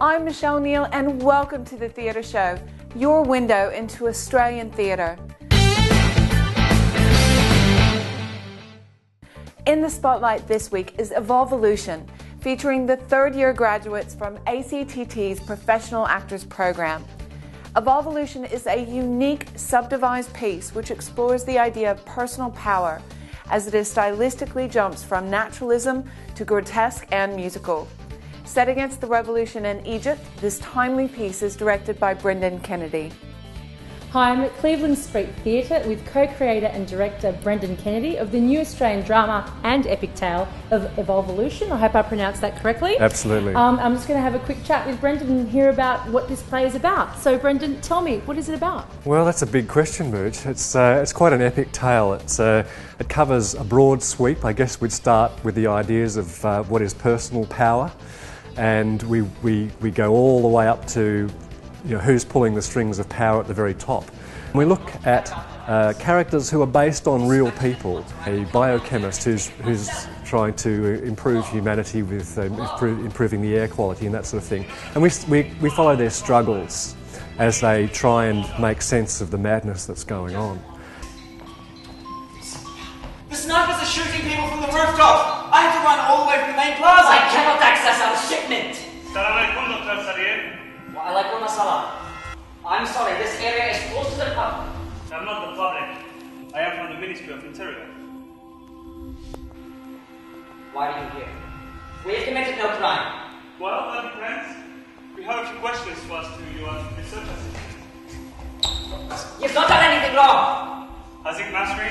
I'm Michelle Neal and welcome to The Theatre Show, your window into Australian theatre. In the spotlight this week is Evolvelution, featuring the third-year graduates from ACTT's Professional Actors Program. Evolvelution is a unique, subdivided piece which explores the idea of personal power as it stylistically jumps from naturalism to grotesque and musical. Set against the revolution in Egypt, this timely piece is directed by Brendan Kennedy. Hi, I'm at Cleveland Street Theatre with co-creator and director Brendan Kennedy of the new Australian drama and epic tale of Evolvelution. I hope I pronounced that correctly. Absolutely. I'm just going to have a quick chat with Brendan and hear about what this play is about. So Brendan, tell me, what is it about? Well, that's a big question, Mooch. It's quite an epic tale. It covers a broad sweep. I guess we'd start with the ideas of what is personal power, and we go all the way up to who's pulling the strings of power at the very top. We look at characters who are based on real people. A biochemist who's trying to improve humanity with improving the air quality and that sort of thing. And we follow their struggles as they try and make sense of the madness that's going on. The snipers are shooting people from the rooftop. I have to run all the way from the main plaza. I cannot access our shipment. Walaikum assalam. I'm sorry, this area is close to the public. I'm not the public. I am from the Ministry of Interior. Why are you here? We have committed no crime. Well, that depends. We have a few questions for us to your research assistant. You've not done anything wrong. Hazik Masri,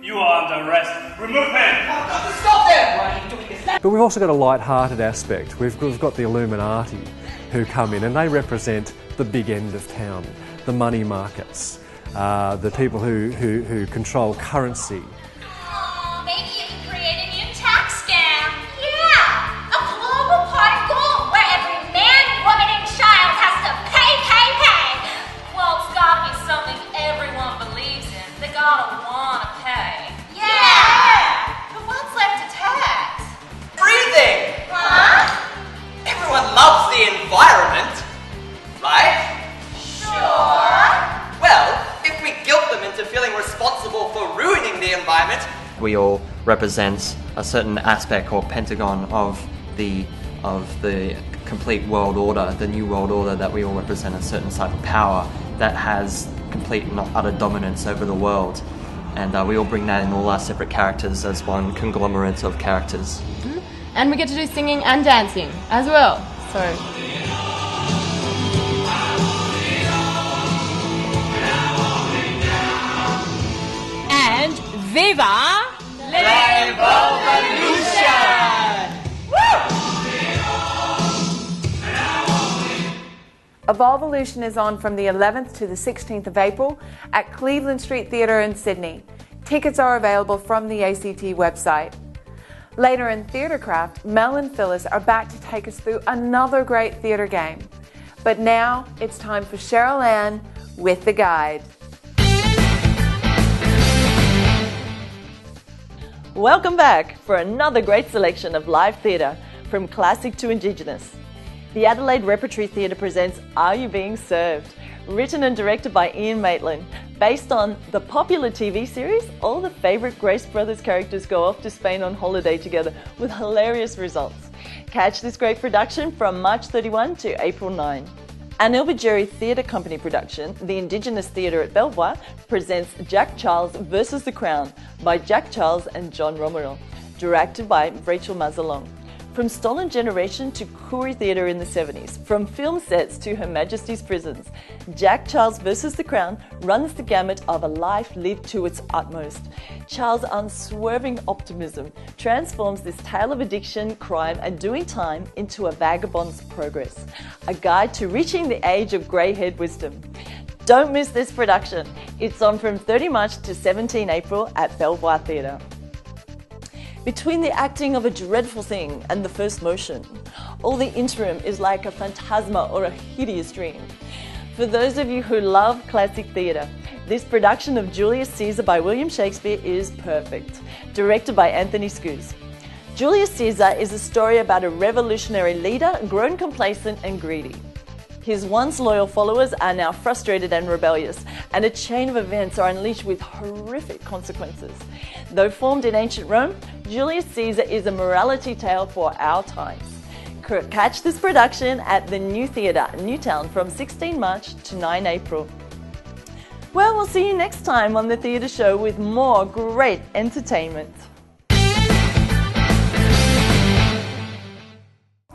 you are under arrest. Remove him! I've got to stop them! Why are you doing this? But we've also got a light-hearted aspect. We've got the Illuminati who come in and they represent the big end of town, the money markets, the people who control currency. Oh, maybe you can create a new tax scam. Yeah, a global pot of gold where every man, woman, and child has to pay. Well, it's gotta be something everyone believes in. They gotta wanna pay. Yeah. But what's left to tax? Breathing! Huh? Everyone loves the environment, right? Sure. Well, if we guilt them into feeling responsible for ruining the environment, we all represent a certain aspect or pentagon of the complete world order, the new world order, that we all represent a certain type of power that has complete and utter dominance over the world. And we all bring that in all our separate characters as one conglomerate of characters. And we get to do singing and dancing as well. So. And viva la Evolvelution! Evolvelution is on from the 11th to the 16th of April at Cleveland Street Theatre in Sydney. Tickets are available from the ACT website. Later in Theatrecraft, Mel and Phyllis are back to take us through another great theatre game. But now it's time for Sherylanne with the guide. Welcome back for another great selection of live theatre, from classic to Indigenous. The Adelaide Repertory Theatre presents Are You Being Served? Written and directed by Ian Maitland. Based on the popular TV series, all the favourite Grace Brothers characters go off to Spain on holiday together with hilarious results. Catch this great production from March 31 to April 9. An Ilbageri Theatre Company production, the Indigenous Theatre at Belvoir, presents Jack Charles vs. the Crown by Jack Charles and John Romero, directed by Rachel Mazzalong. From Stolen Generation to Koori Theatre in the 70s, from film sets to Her Majesty's prisons, Jack Charles vs. the Crown runs the gamut of a life lived to its utmost. Charles' unswerving optimism transforms this tale of addiction, crime and doing time into a vagabond's progress, a guide to reaching the age of grey-haired wisdom. Don't miss this production. It's on from 30 March to 17 April at Belvoir Theatre. Between the acting of a dreadful thing and the first motion, all the interim is like a phantasma or a hideous dream. For those of you who love classic theatre, this production of Julius Caesar by William Shakespeare is perfect. Directed by Anthony Scoos. Julius Caesar is a story about a revolutionary leader grown complacent and greedy. His once loyal followers are now frustrated and rebellious, and a chain of events are unleashed with horrific consequences. Though formed in ancient Rome, Julius Caesar is a morality tale for our times. Catch this production at the New Theatre, Newtown, from 16 March to 9 April. Well, we'll see you next time on The Theatre Show with more great entertainment.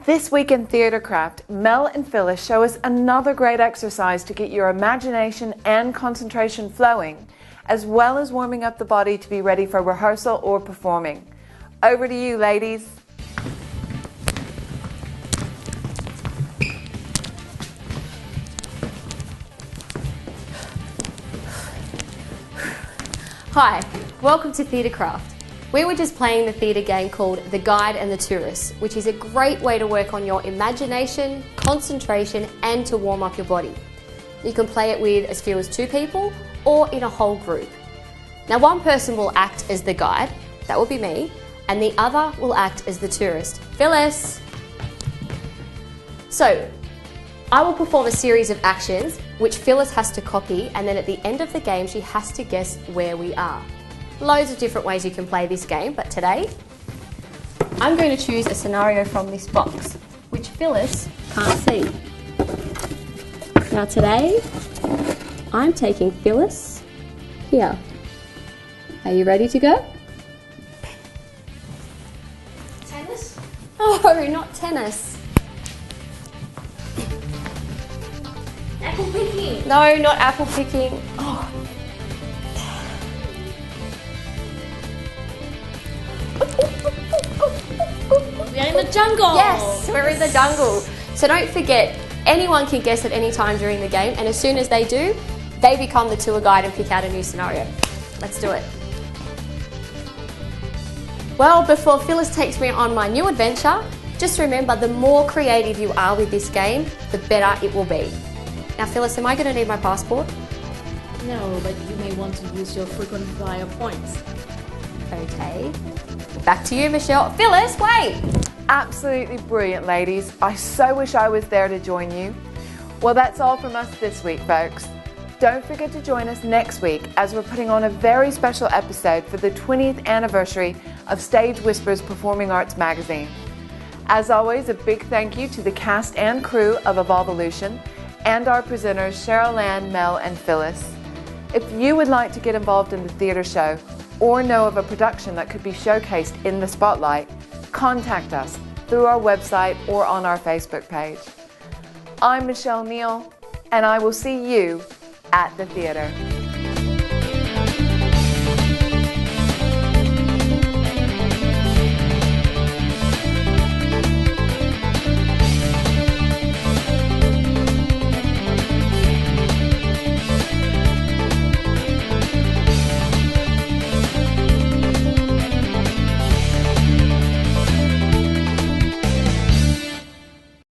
This week in Theatrecraft, Mel and Phyllis show us another great exercise to get your imagination and concentration flowing, as well as warming up the body to be ready for rehearsal or performing. Over to you, ladies. Hi, welcome to Theatrecraft. We were just playing the theatre game called The Guide and the Tourist, which is a great way to work on your imagination, concentration, and to warm up your body. You can play it with as few as 2 people or in a whole group. Now, one person will act as the guide, that will be me, and the other will act as the tourist, Phyllis. So, I will perform a series of actions which Phyllis has to copy, and then at the end of the game she has to guess where we are. Loads of different ways you can play this game, but today I'm going to choose a scenario from this box, which Phyllis can't see. Now today, I'm taking Phyllis here. Are you ready to go? Tennis? Oh, not tennis. Apple picking. No, not apple picking. Oh. We're in the jungle. Yes, we're in the jungle. So don't forget, anyone can guess at any time during the game, and as soon as they do, they become the tour guide and pick out a new scenario. Let's do it. Well, before Phyllis takes me on my new adventure, just remember, the more creative you are with this game, the better it will be. Now Phyllis, am I going to need my passport? No, but you may want to use your frequent flyer points. Okay. Back to you, Michelle. Phyllis, wait! Absolutely brilliant, ladies. I so wish I was there to join you. Well, that's all from us this week, folks. Don't forget to join us next week as we're putting on a very special episode for the 20th anniversary of Stage Whispers Performing Arts Magazine. As always, a big thank you to the cast and crew of Evolvelution and our presenters Sherylanne, Mel and Phyllis. If you would like to get involved in the theatre show or know of a production that could be showcased in the spotlight, contact us through our website or on our Facebook page. I'm Michelle Neal, and I will see you at the theatre.